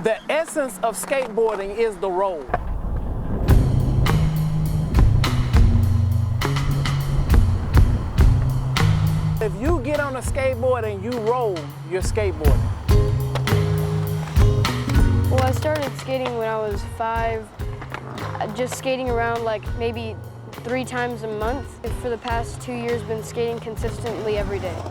The essence of skateboarding is the roll. If you get on a skateboard and you roll, you're skateboarding. Well, I started skating when I was 5, just skating around like maybe 3 times a month. For the past 2 years, been skating consistently every day.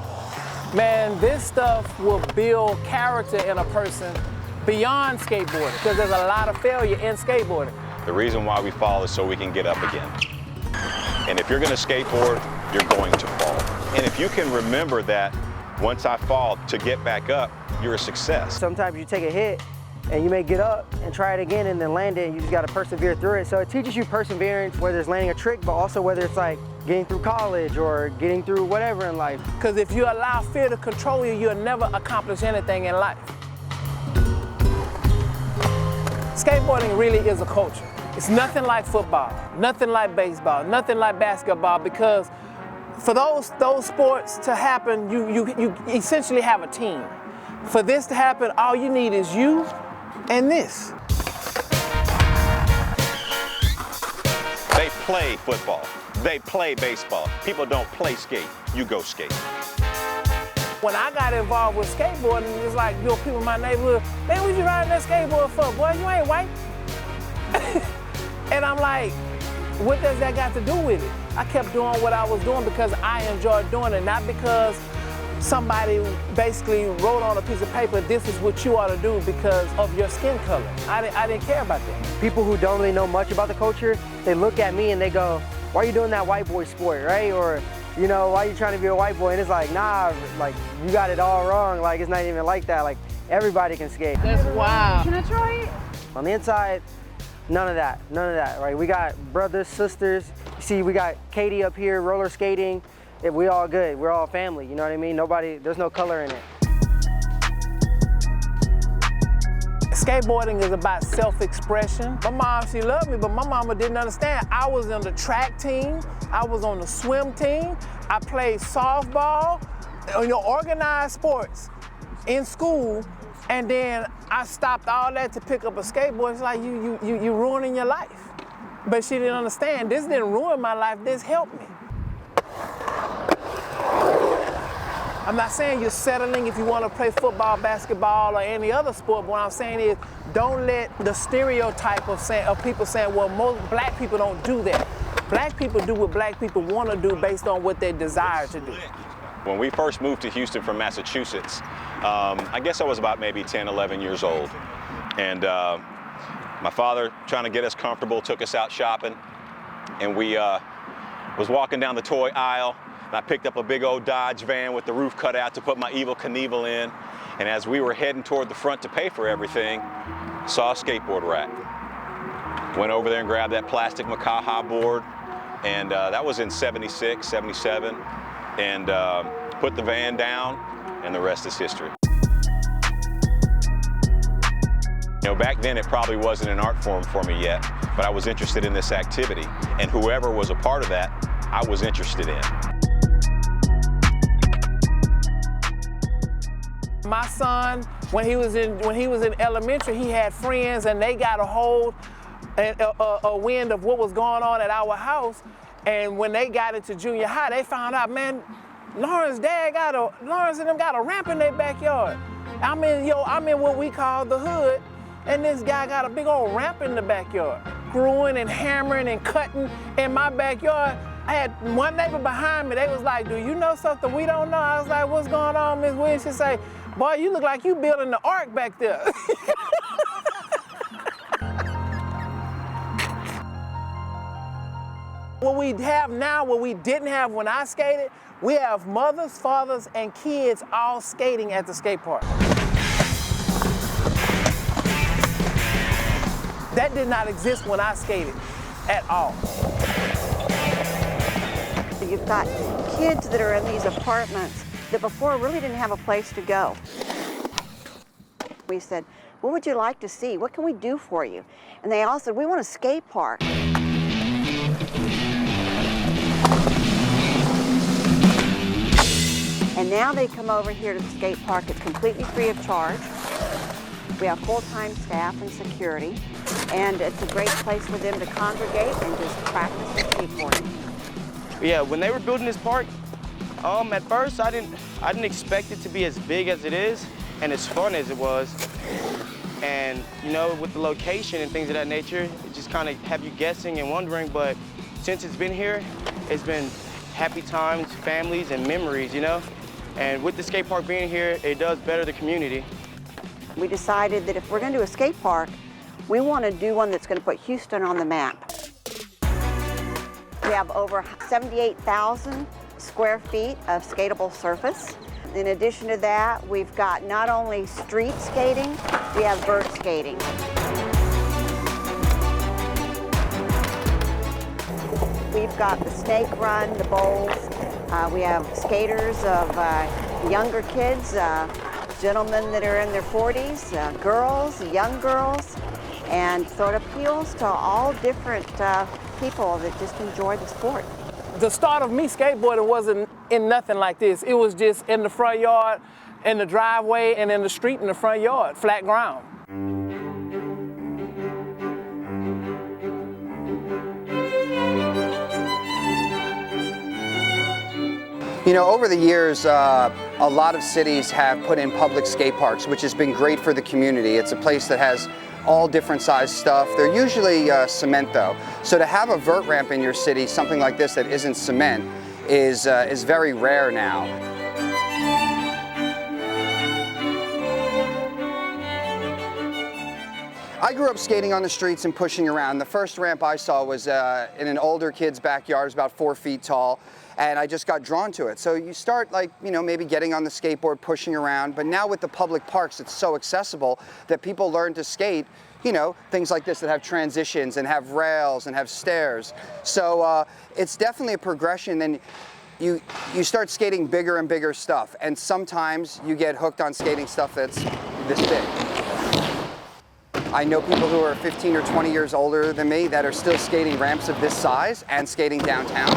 Man, this stuff will build character in a person beyond skateboarding, because there's a lot of failure in skateboarding. The reason why we fall is so we can get up again. And if you're going to skateboard, you're going to fall. And if you can remember that once I fall, to get back up, you're a success. Sometimes you take a hit and you may get up and try it again and then land it, and you just got to persevere through it. So it teaches you perseverance, whether it's landing a trick, but also whether it's like getting through college or getting through whatever in life. Because if you allow fear to control you, you'll never accomplish anything in life. Skateboarding really is a culture. It's nothing like football, nothing like baseball, nothing like basketball, because for those sports to happen, you essentially have a team. For this to happen, all you need is you and this. They play football. They play baseball. People don't play skate. You go skate. When I got involved with skateboarding, it was like, people in my neighborhood, man, what you riding that skateboard for? Boy, you ain't white. And I'm like, what does that got to do with it? I kept doing what I was doing because I enjoyed doing it, not because somebody basically wrote on a piece of paper, this is what you ought to do because of your skin color. I didn't care about that. People who don't really know much about the culture, they look at me and they go, why are you doing that white boy sport, right? Or, you know, why are you trying to be a white boy? And it's like, nah, like, you got it all wrong. Like, it's not even like that. Like, everybody can skate. That's wild. Can I try it? On the inside, none of that, right? We got brothers, sisters. You see, we got Katie up here roller skating. We all good, we're all family, you know what I mean? There's no color in it. Skateboarding is about self-expression. My mom, she loved me, but my mama didn't understand. I was on the track team, I was on the swim team, I played softball, organized sports in school, and then I stopped all that to pick up a skateboard. It's like, you ruining your life. But she didn't understand, this didn't ruin my life, this helped me. I'm not saying you're settling if you want to play football, basketball, or any other sport, but what I'm saying is don't let the stereotype of people saying, well, most black people don't do that. Black people do what black people want to do based on what they desire to do. When we first moved to Houston from Massachusetts, I guess I was about maybe 10, 11 years old. And my father, trying to get us comfortable, took us out shopping. And we was walking down the toy aisle. And I picked up a big old Dodge van with the roof cut out to put my Evel Knievel in. And as we were heading toward the front to pay for everything, saw a skateboard rack. Went over there and grabbed that plastic Makaha board. And that was in 76, 77. And put the van down, and the rest is history. You know, back then it probably wasn't an art form for me yet, but I was interested in this activity. And whoever was a part of that, I was interested in. My son, when he was in elementary, he had friends and they got a hold, a wind of what was going on at our house. And when they got into junior high, they found out, man, Lawrence and them got a ramp in their backyard. I'm in what we call the hood, and this guy got a big old ramp in the backyard. Screwing and hammering and cutting in my backyard. I had one neighbor behind me, they was like, do you know something we don't know? I was like, what's going on, Ms. Williams? She say, boy, you look like you building the ark back there. What we have now, what we didn't have when I skated, we have mothers, fathers, and kids all skating at the skate park. That did not exist when I skated at all. You've got kids that are in these apartments that before really didn't have a place to go. We said, what would you like to see? What can we do for you? And they all said, we want a skate park. And now they come over here to the skate park. It's completely free of charge. We have full-time staff and security, and it's a great place for them to congregate and just practice their skateboarding. Yeah, when they were building this park, at first I didn't expect it to be as big as it is and as fun as it was. And you know, with the location and things of that nature, it just kind of have you guessing and wondering, but since it's been here, it's been happy times, families, and memories, you know? And with the skate park being here, it does better the community. We decided that if we're going to do a skate park, we want to do one that's going to put Houston on the map. We have over 78,000 square feet of skatable surface. In addition to that, we've got not only street skating, we have vert skating. We've got the snake run, the bowls. We have skaters of younger kids, gentlemen that are in their 40s, girls, young girls, and so it appeals to all different people that just enjoy the sport. The start of me skateboarding wasn't in nothing like this. It was just in the front yard, in the driveway, and in the street in the front yard, flat ground. You know, over the years, a lot of cities have put in public skate parks, which has been great for the community. It's a place that has all different size stuff. They're usually cement though. So to have a vert ramp in your city, something like this that isn't cement, is very rare now. I grew up skating on the streets and pushing around. The first ramp I saw was in an older kid's backyard. It was about 4 feet tall, and I just got drawn to it. So you start, like, you know, maybe getting on the skateboard, pushing around, but now with the public parks, it's so accessible that people learn to skate, you know, things like this that have transitions and have rails and have stairs. So it's definitely a progression. Then you start skating bigger and bigger stuff, and sometimes you get hooked on skating stuff that's this big. I know people who are 15 or 20 years older than me that are still skating ramps of this size and skating downtown.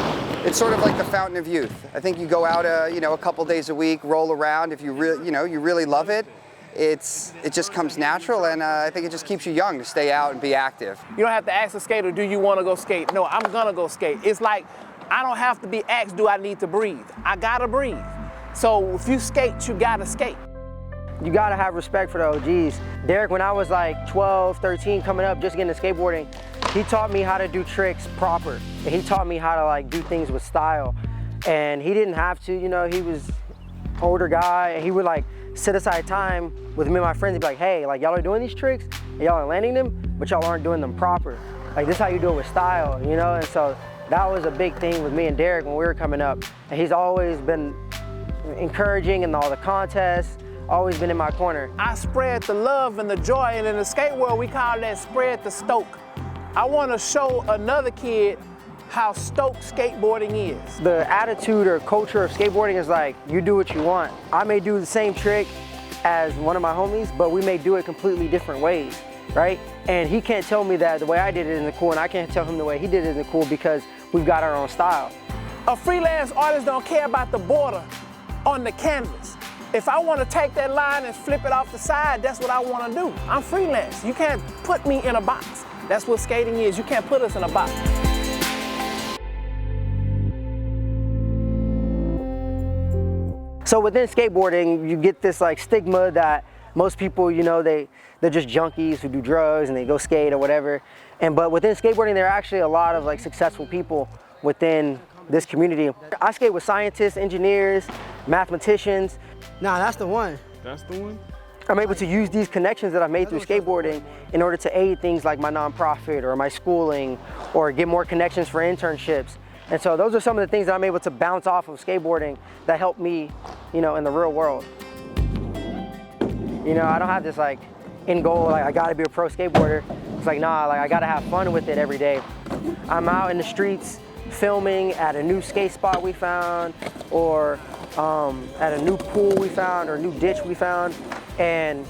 It's sort of like the fountain of youth. I think you go out, you know, a couple days a week, roll around. If you really love it, it just comes natural, and I think it just keeps you young to stay out and be active. You don't have to ask a skater, do you want to go skate? No, I'm gonna go skate. It's like, I don't have to be asked, do I need to breathe? I gotta breathe. So if you skate, you gotta skate. You gotta have respect for the OGs. Derek, when I was like 12, 13, coming up, just getting into skateboarding, he taught me how to do tricks proper. And he taught me how to like do things with style. And he didn't have to, you know, he was an older guy, and he would like set aside time with me and my friends and be like, hey, like y'all are doing these tricks, and y'all are landing them, but y'all aren't doing them proper. Like this is how you do it with style, you know? And so that was a big thing with me and Derek when we were coming up. And he's always been encouraging in all the contests, always been in my corner. I spread the love and the joy, and in the skate world, we call that spread the stoke. I want to show another kid how stoked skateboarding is. The attitude or culture of skateboarding is like, you do what you want. I may do the same trick as one of my homies, but we may do it completely different ways, right? And he can't tell me that the way I did it isn't cool, and I can't tell him the way he did it isn't cool, because we've got our own style. A freelance artist don't care about the border on the canvas. If I want to take that line and flip it off the side, that's what I want to do. I'm freelance. You can't put me in a box. That's what skating is. You can't put us in a box. So within skateboarding, you get this like stigma that most people, you know, they're just junkies who do drugs and they go skate or whatever. But within skateboarding, there are actually a lot of like successful people within this community. I skate with scientists, engineers, mathematicians. Nah, that's the one. That's the one? I'm able to use these connections that I've made through skateboarding in order to aid things like my nonprofit or my schooling, or get more connections for internships. And so those are some of the things that I'm able to bounce off of skateboarding that help me, you know, in the real world. You know, I don't have this like end goal, like I gotta be a pro skateboarder. It's like, nah, like I gotta have fun with it every day. I'm out in the streets filming at a new skate spot we found, or at a new pool we found, or a new ditch we found. And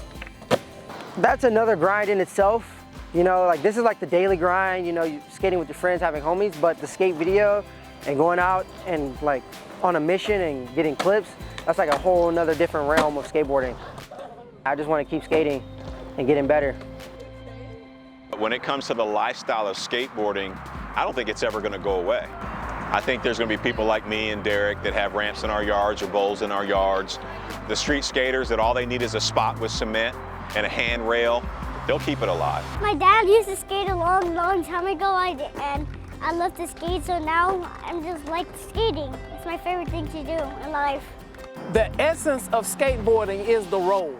that's another grind in itself. You know, like this is like the daily grind, you know, you skating with your friends, having homies, but the skate video and going out and like on a mission and getting clips, that's like a whole nother different realm of skateboarding. I just want to keep skating and getting better. When it comes to the lifestyle of skateboarding, I don't think it's ever going to go away. I think there's going to be people like me and Derek that have ramps in our yards or bowls in our yards. The street skaters that all they need is a spot with cement and a handrail, they'll keep it alive. My dad used to skate a long time ago, and I love to skate, so now I'm just like skating. It's my favorite thing to do in life. The essence of skateboarding is the roll.